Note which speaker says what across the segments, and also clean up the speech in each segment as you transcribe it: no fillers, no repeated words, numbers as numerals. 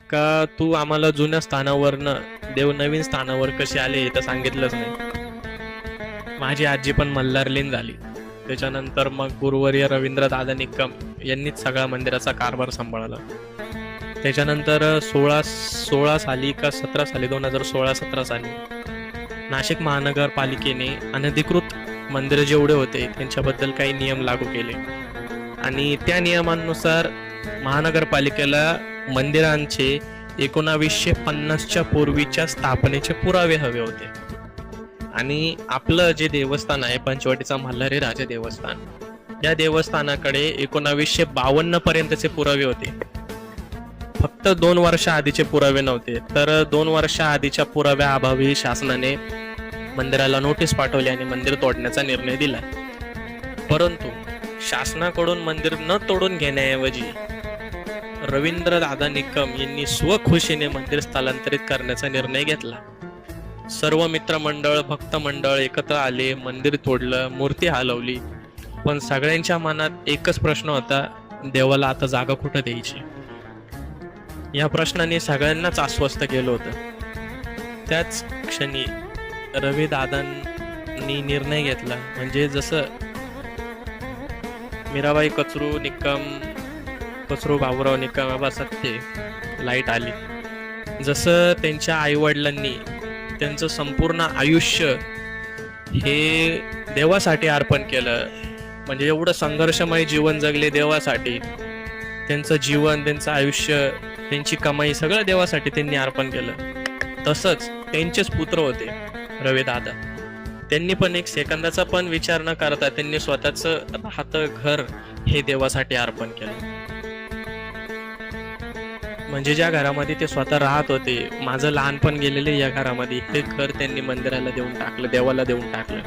Speaker 1: का तू आम्हाला जुन्या स्थानावरनं देव नवीन स्थानावर कसे आले हे तर सांगितलंच नाही. माझी आजी पण मल्हारलीन झाली. त्याच्यानंतर मग गुरुवर्य रवींद्र दादा निकम यांनीच सगळा मंदिराचा कारभार सांभाळला. त्याच्यानंतर 16 साली का 17 साली 2016-17 साली नाशिक महानगरपालिकेने अनधिकृत मंदिर जेवढे होते त्यांच्याबद्दल काही नियम लागू केले आणि त्या नियमांनुसार महानगरपालिकेला मंदिरांचे 1950च्या पूर्वीच्या स्थापनेचे पुरावे हवे होते. आणि आपलं जे देवस्थान आहे पंचवटीचा मल्हारी राजा देवस्थान, या देवस्थानाकडे 1952 पर्यंतचे पुरावे होते. फक्त 2 वर्ष आधीचे पुरावे नव्हते. तर 2 वर्ष आधीच्या पुराव्याअभावी शासनाने मंदिराला नोटीस पाठवली आणि मंदिर तोडण्याचा निर्णय दिला. परंतु शासनाकडून मंदिर न तोडून घेण्याऐवजी रवींद्र दादा निकम यांनी स्वखुशीने मंदिर स्थलांतरित करण्याचा निर्णय घेतला. सर्व मित्रमंडळ भक्त मंडळ एकत्र आले, मंदिर तोडलं, मूर्ती हलवली. पण सगळ्यांच्या मनात एकच प्रश्न होता, देवाला आता जागा कुठं द्यायची. या प्रश्नाने सगळ्यांनाच अस्वस्थ केलं होतं. त्याच क्षणी रवी दादांनी निर्णय घेतला. म्हणजे जसं मीराबाई कचरू बाबूराव निकम बाबा सत्ते लाईट आली, जसं त्यांच्या आई वडिलांनी त्यांचं संपूर्ण आयुष्य हे देवासाठी अर्पण केलं, म्हणजे एवढं संघर्षमय जीवन जगले देवासाठी, त्यांचं जीवन, त्यांचं आयुष्य, त्यांची कमाई सगळं देवासाठी त्यांनी अर्पण केलं. तसंच त्यांचेच पुत्र होते रवी दादा, त्यांनी पण एक सेकंदाचा पण विचार न करता त्यांनी स्वतःचं राहतं घर हे देवासाठी अर्पण केलं. म्हणजे ज्या घरामध्ये ते स्वतः राहत होते, माझं लहानपण गेलेले या घरामध्ये, हे घर त्यांनी मंदिराला देऊन टाकलं, देवाला देऊन टाकलं.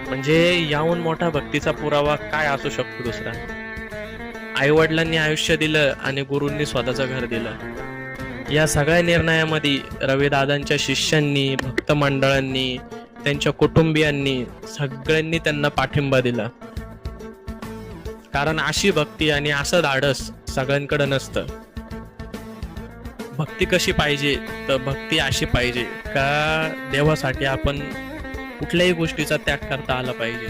Speaker 1: म्हणजे याहून मोठा भक्तीचा पुरावा काय असू शकतो दुसरा. आई वडिलांनी आयुष्य दिलं आणि गुरूंनी स्वतःचं घर दिलं. या सगळ्या निर्णयामध्ये रविदादांच्या शिष्यांनी, भक्त मंडळांनी, त्यांच्या कुटुंबियांनी सगळ्यांनी त्यांना पाठिंबा दिला. कारण अशी भक्ती आणि असं धाडस सगळ्यांकडे नसतं. भक्ती कशी पाहिजे, तर भक्ती अशी पाहिजे का देवासाठी आपण कुठल्याही गोष्टीचा त्याग करता आला पाहिजे.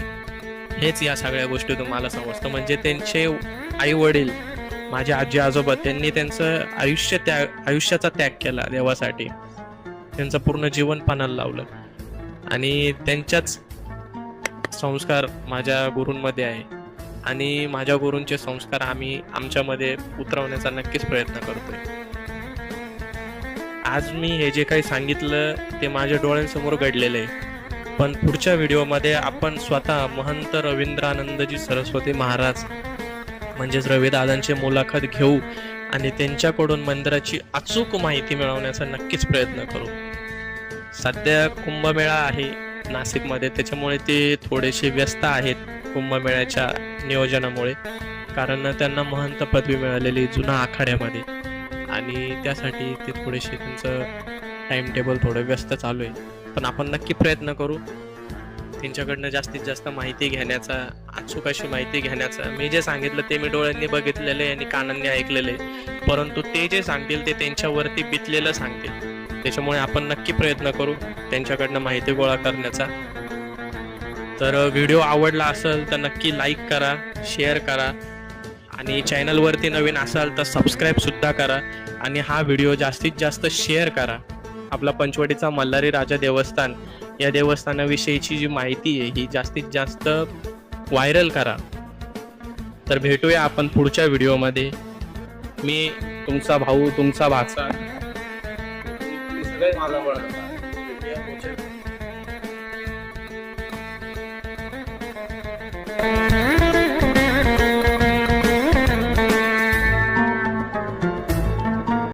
Speaker 1: हेच या सगळ्या गोष्टी तुम्हाला समजतं. म्हणजे त्यांचे आई वडील, माझे आजी आजोबा, त्यांनी त्यांचं आयुष्याचा त्याग केला देवासाठी, त्यांचं पूर्ण जीवन पणाला लावलं. आणि त्यांच्याच संस्कार माझ्या गुरूंमध्ये आहे आणि माझ्या गुरूंचे संस्कार आम्ही आमच्यामध्ये उतरवण्याचा नक्कीच प्रयत्न करतोय. आज मी हे जे काही सांगितलं ते माझ्या डोळ्यांसमोर घडलेलं आहे. पण पुढच्या व्हिडिओमध्ये आपण स्वतः महंत रवींद्रानंदजी सरस्वती महाराज म्हणजेच रविदादांची मुलाखत घेऊ आणि त्यांच्याकडून मंदिराची अचूक माहिती मिळवण्याचा नक्कीच प्रयत्न करू. सध्या कुंभमेळा आहे नाशिकमध्ये, त्याच्यामुळे ते थोडेसे व्यस्त आहेत कुंभमेळ्याच्या नियोजनामुळे, कारण त्यांना महंत पदवी मिळालेली जुना आखाड्यामध्ये आणि त्यासाठी ते थोडेसे त्यांचं टाइम टेबल थोडं व्यस्त चालू आहे. पण आपण नक्की प्रयत्न करू त्यांच्याकडनं जास्तीत जास्त माहिती घेण्याचा, अचूक अशी माहिती घेण्याचा. मी जे सांगितलं ते मी डोळ्यांनी बघितलेले आणि कानांनी ऐकलेले, परंतु ते जे सांगतील ते त्यांच्यावरती बितलेलं सांगतील. त्याच्यामुळे आपण नक्की प्रयत्न करू त्यांच्याकडनं माहिती गोळा करण्याचा. तर व्हिडिओ आवडला असेल तर नक्की लाईक करा, शेअर करा आणि चॅनलवरती नवीन असाल तर सबस्क्राईब सुद्धा करा आणि हा व्हिडिओ जास्तीत जास्त शेअर करा. आपला पंचवटीचा मल्हारी राजा देवस्थान या देवस्थानाविषयीची जी माहिती आहे ही जास्तीत जास्त व्हायरल करा. तर भेटूया आपण पुढच्या व्हिडिओमध्ये. मी तुमचा भाऊ, तुमचा भाचा, सगळे माझा